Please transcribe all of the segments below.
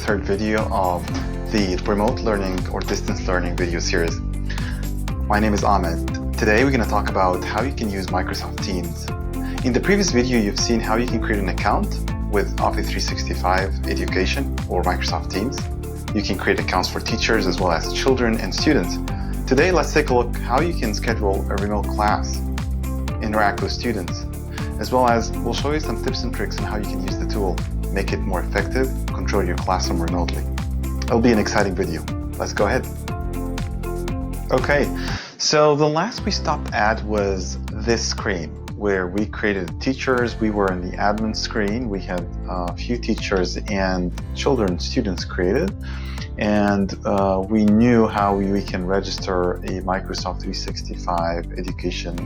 third video of the remote learning or distance learning video series. My name is Ahmed. Today we're going to talk about how you can use Microsoft Teams. In the previous video, you've seen how you can create an account with Office 365 Education or Microsoft Teams. You can create accounts for teachers as well as children and students. Today, let's take a look how you can schedule a remote class, interact with students, as well as we'll show you some tips and tricks on how you can use the tool, make it more effective, control your classroom remotely. It'll be an exciting video. Let's go ahead. Okay, so the last we stopped at was this screen where we created teachers. We were in the admin screen. We had a few teachers and students created, and we knew how we can register a Microsoft 365 education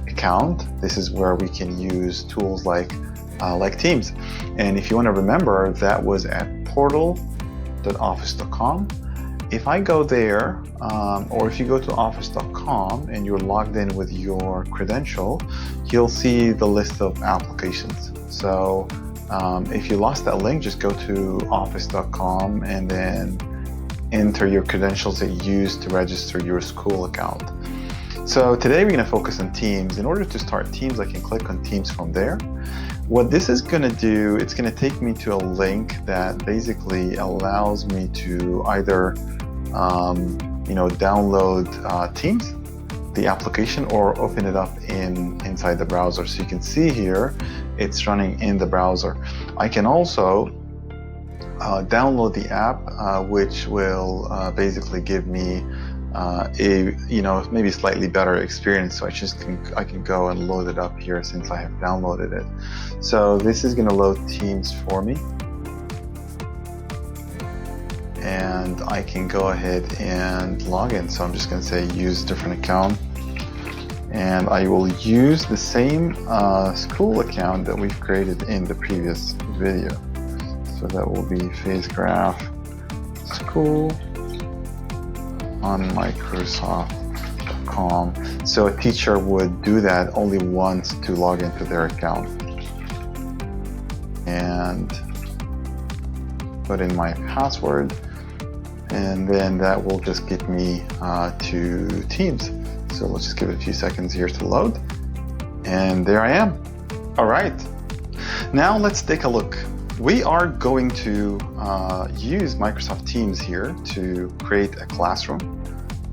account. This is where we can use tools like Teams. And if you want to remember, that was at portal.office.com. If I go there, or if you go to office.com and you're logged in with your credential, you'll see the list of applications. So if you lost that link, just go to office.com and then enter your credentials that you used to register your school account. So today we're going to focus on Teams. In order to start Teams, I can click on Teams from there. What this is going to do, it's going to take me to a link that basically allows me to either download Teams, the application, or open it up inside the browser. So you can see here it's running in the browser. I can also download the app, which will basically give me maybe slightly better experience. So I can go and load it up here since I have downloaded it. So this is going to load Teams for me, and I can go ahead and log in. So I'm just going to say use different account, and I will use the same school account that we've created in the previous video. So that will be PhaseGraph School on Microsoft.com. So a teacher would do that only once to log into their account. And put in my password, and then that will just get me to Teams. So let's just give it a few seconds here to load. And there I am. All right. Now let's take a look. We are going to use Microsoft Teams here to create a classroom,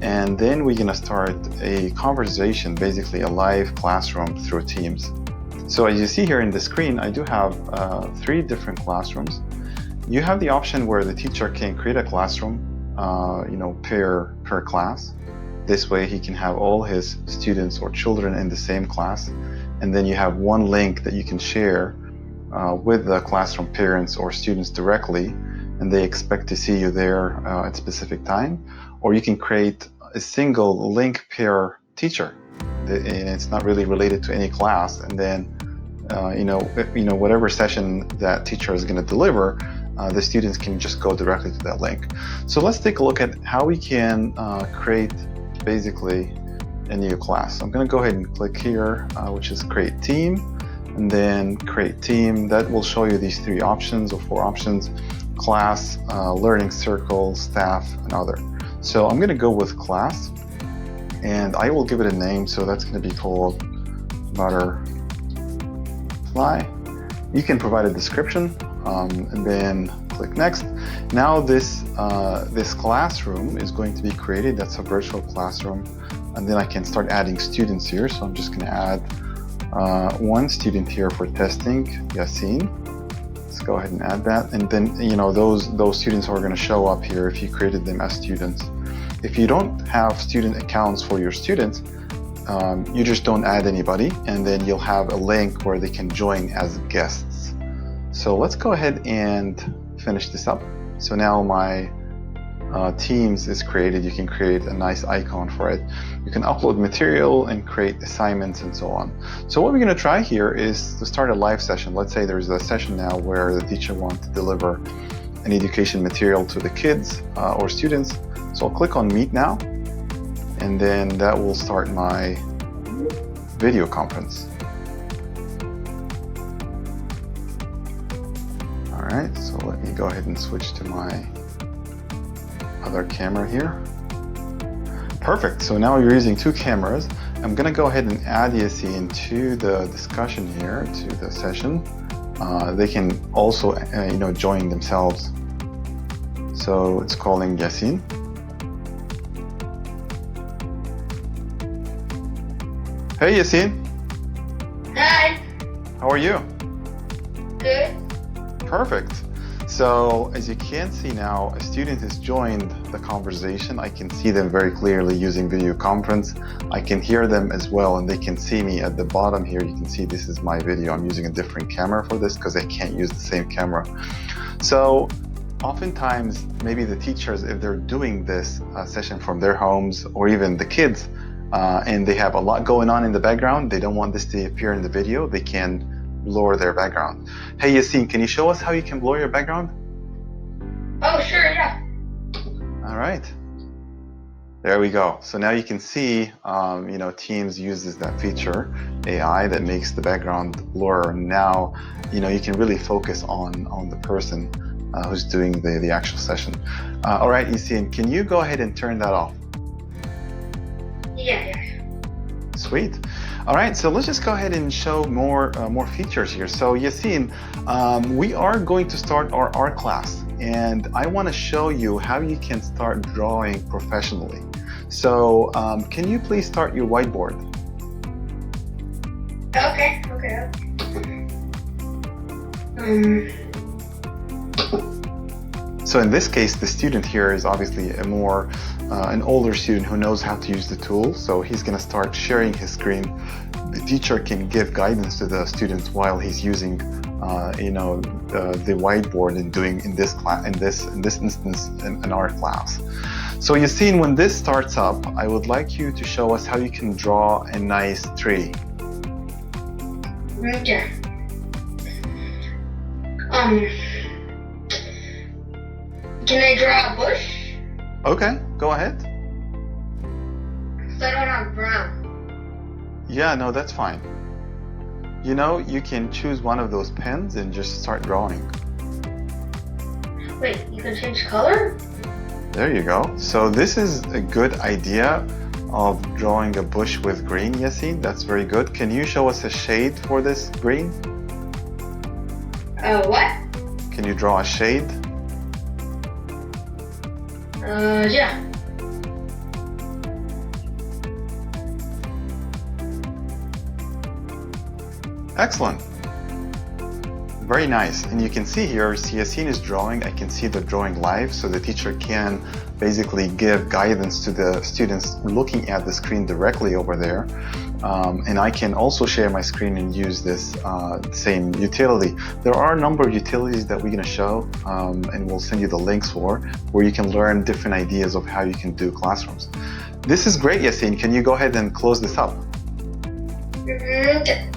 and then we're going to start a conversation, basically a live classroom through Teams. So as you see here in the screen, I do have 3 different classrooms. You have the option where the teacher can create a classroom, per class. This way he can have all his students or children in the same class, and then you have one link that you can share with the classroom parents or students directly, and they expect to see you there at a specific time. Or you can create a single link per teacher, and it's not really related to any class, and then whatever session that teacher is going to deliver, the students can just go directly to that link. So let's take a look at how we can create basically a new class. I'm going to go ahead and click here, which is create team, and then create team. That will show you these 3 options or 4 options: class, learning circle, staff, and other. So I'm going to go with class, and I will give it a name. So that's going to be called Butterfly. You can provide a description, and then click next. Now this classroom is going to be created. That's a virtual classroom, and then I can start adding students here. So I'm just going to add 1 student here for testing, Yasin. Let's go ahead and add that, and then those students are going to show up here if you created them as students. If you don't have student accounts for your students, you just don't add anybody, and then you'll have a link where they can join as guests. So let's go ahead and finish this up. So now my Teams is created. You can create a nice icon for it. You can upload material and create assignments and so on. So what we're going to try here is to start a live session. Let's say there's a session now where the teacher wants to deliver an education material to the kids or students. So I'll click on Meet Now, and then that will start my video conference. All right, so let me go ahead and switch to my other camera here. Perfect, so now you're using two cameras. I'm gonna go ahead and add Yassine to the discussion here, to the session. They can also join themselves. So it's calling Yassine. Hey Yassine. Hi. How are you? Good. Perfect. So as you can see now, a student has joined the conversation. I can see them very clearly using video conference. I can hear them as well, and they can see me at the bottom here. You can see this is my video. I'm using a different camera for this because I can't use the same camera. So oftentimes, maybe the teachers, if they're doing this session from their homes, or even the kids, and they have a lot going on in the background, they don't want this to appear in the video, they can blur their background. Hey Yassine, can you show us how you can blur your background? Oh, sure, yeah. All right. There we go. So now you can see, Teams uses that feature, AI, that makes the background blur. And now, you can really focus on the person who's doing the actual session. All right, Yassine, can you go ahead and turn that off? Yeah. Sweet. All right, so let's just go ahead and show more features here. So Yassine, we are going to start our art class, and I want to show you how you can start drawing professionally. So can you please start your whiteboard? Okay. So in this case, the student here is obviously an older student who knows how to use the tool. So he's going to start sharing his screen. The teacher can give guidance to the student while he's using, the whiteboard and doing in this instance an art class. So Yassine, when this starts up, I would like you to show us how you can draw a nice tree. Okay. Can I draw a bush? Okay, go ahead. So I don't have brown. Yeah, no, that's fine. You can choose one of those pens and just start drawing. Wait, you can change color? There you go. So this is a good idea of drawing a bush with green, Yassine. That's very good. Can you show us a shade for this green? What? Can you draw a shade? Yeah. Excellent. Very nice. And you can see here, Yassine is drawing. I can see the drawing live, so the teacher can basically give guidance to the students looking at the screen directly over there. And I can also share my screen and use this same utility. There are a number of utilities that we're going to show, and we'll send you the links for, where you can learn different ideas of how you can do classrooms. This is great, Yassine. Can you go ahead and close this up? Okay.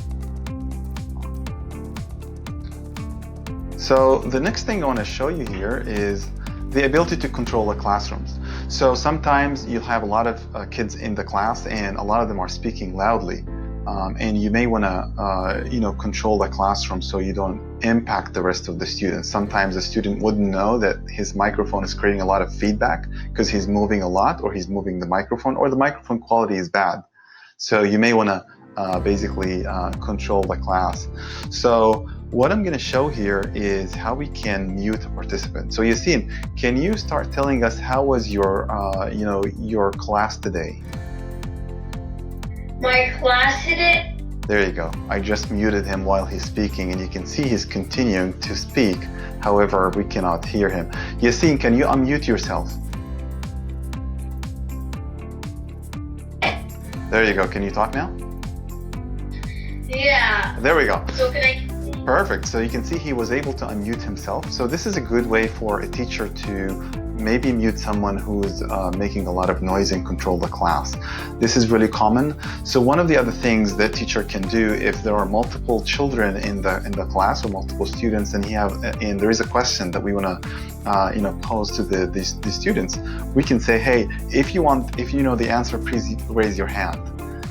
So the next thing I want to show you here is the ability to control the classrooms. So sometimes you'll have a lot of kids in the class, and a lot of them are speaking loudly, and you may want to control the classroom so you don't impact the rest of the students. Sometimes the student wouldn't know that his microphone is creating a lot of feedback because he's moving a lot, or he's moving the microphone, or the microphone quality is bad. So you may want to basically control the class. So what I'm going to show here is how we can mute a participant. So Yassine, can you start telling us how was your class today? My class today? There you go. I just muted him while he's speaking, and you can see he's continuing to speak. However, we cannot hear him. Yassine, can you unmute yourself? There you go. Can you talk now? Yeah. There we go. So can I? Perfect. So you can see he was able to unmute himself. So this is a good way for a teacher to maybe mute someone who's making a lot of noise and control the class. This is really common. So one of the other things that teacher can do, if there are multiple children in the class or multiple students, and there is a question that we want to pose to the students, we can say, hey, if you know the answer, please raise your hand.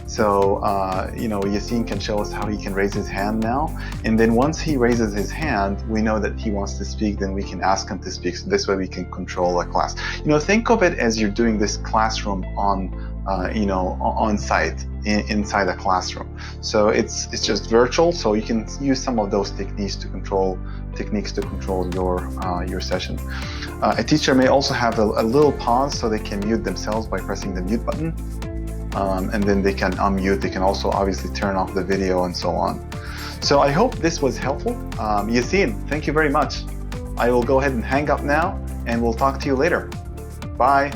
So, Yassine can show us how he can raise his hand now. And then once he raises his hand, we know that he wants to speak, then we can ask him to speak. So this way we can control a class. Think of it as you're doing this classroom on site, inside a classroom. So it's just virtual, so you can use some of those techniques to control your session. A teacher may also have a little pause so they can mute themselves by pressing the mute button, and then they can unmute. They can also obviously turn off the video and so on. So I hope this was helpful. Yassine, thank you very much. I will go ahead and hang up now, and we'll talk to you later. Bye.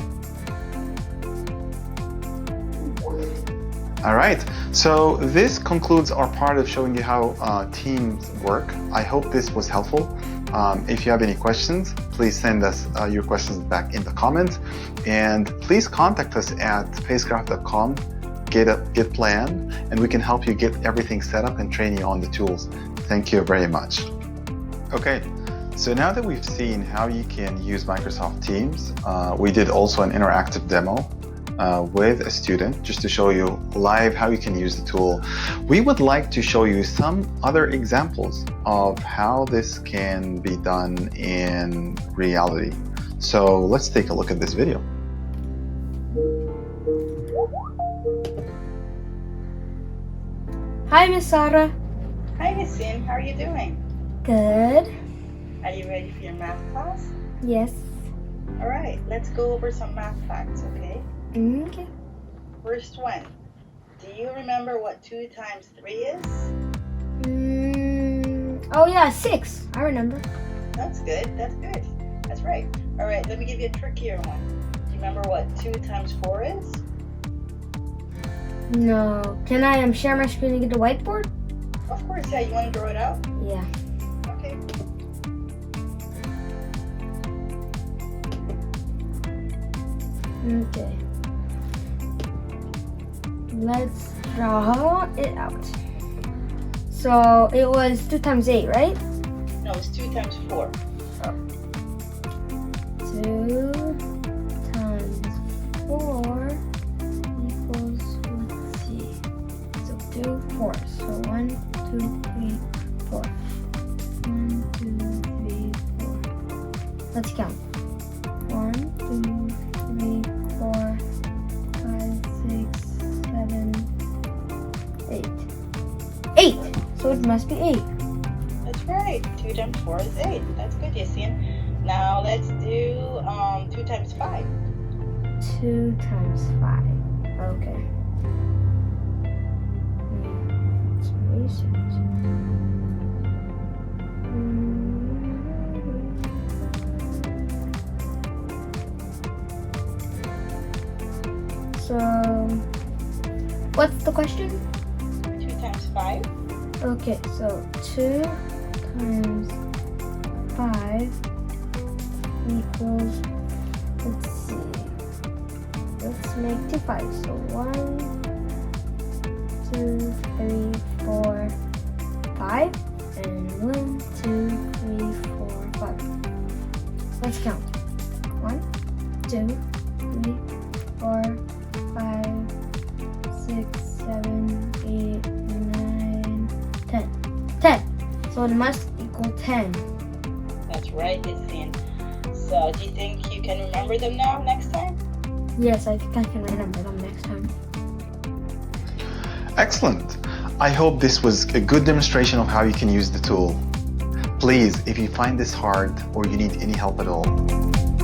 All right, so this concludes our part of showing you how Teams work. I hope this was helpful. If you have any questions, please send us your questions back in the comments, and please contact us at Spacecraft.com, get plan, and we can help you get everything set up and train you on the tools. Thank you very much. Okay, so now that we've seen how you can use Microsoft Teams, we did also an interactive demo with a student just to show you live how you can use the tool. We would like to show you some other examples of how this can be done in reality. So let's take a look at this video. Hi, Miss Sarah. Hi, Yassine. How are you doing? Good. Are you ready for your math class? Yes. All right, let's go over some math facts, okay? Okay. First one. Do you remember what 2 times 3 is? Oh yeah, 6. I remember. That's good. That's good. That's right. All right, let me give you a trickier one. Do you remember what 2 times 4 is? No. Can I share my screen and get the whiteboard? Of course, yeah. You want to draw it out? Yeah. Okay. Okay. Let's draw it out. So it was 2 times 8, right? No, it's 2 times 4. 2 times 4 equals, let's see. So 2, 4. So 1, 2, 3, 4. 1, 2, 3, 4. Let's count. 1, 2, 3, 4, 5, 6, 7, 8. 8! So it must be 8. That's right. 2 times 4 is 8. That's good, Yassine. Now let's do 2 times 5. 2 times 5. Okay. Let's research. So, what's the question? 2 times 5. Okay, so 2 times 5 equals, let's see, let's make 2 5s. So 1, 2, 3, 4, 5, and 1, 2, 3, 4, 5. Let's count. 1, 2, 3, 4, 5, 6, 7, 8, 9, 10. 10. So it must equal 10. That's right, Yassine. So do you think you can remember them now next time? Yes, I think I can remember them next time. Excellent. I hope this was a good demonstration of how you can use the tool. Please, if you find this hard or you need any help at all,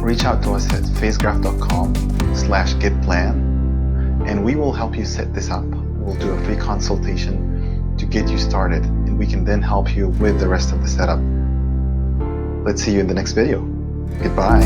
reach out to us at Spacecraft.com/getplan, and we will help you set this up. We'll do a free consultation to get you started, and we can then help you with the rest of the setup. Let's see you in the next video. Goodbye.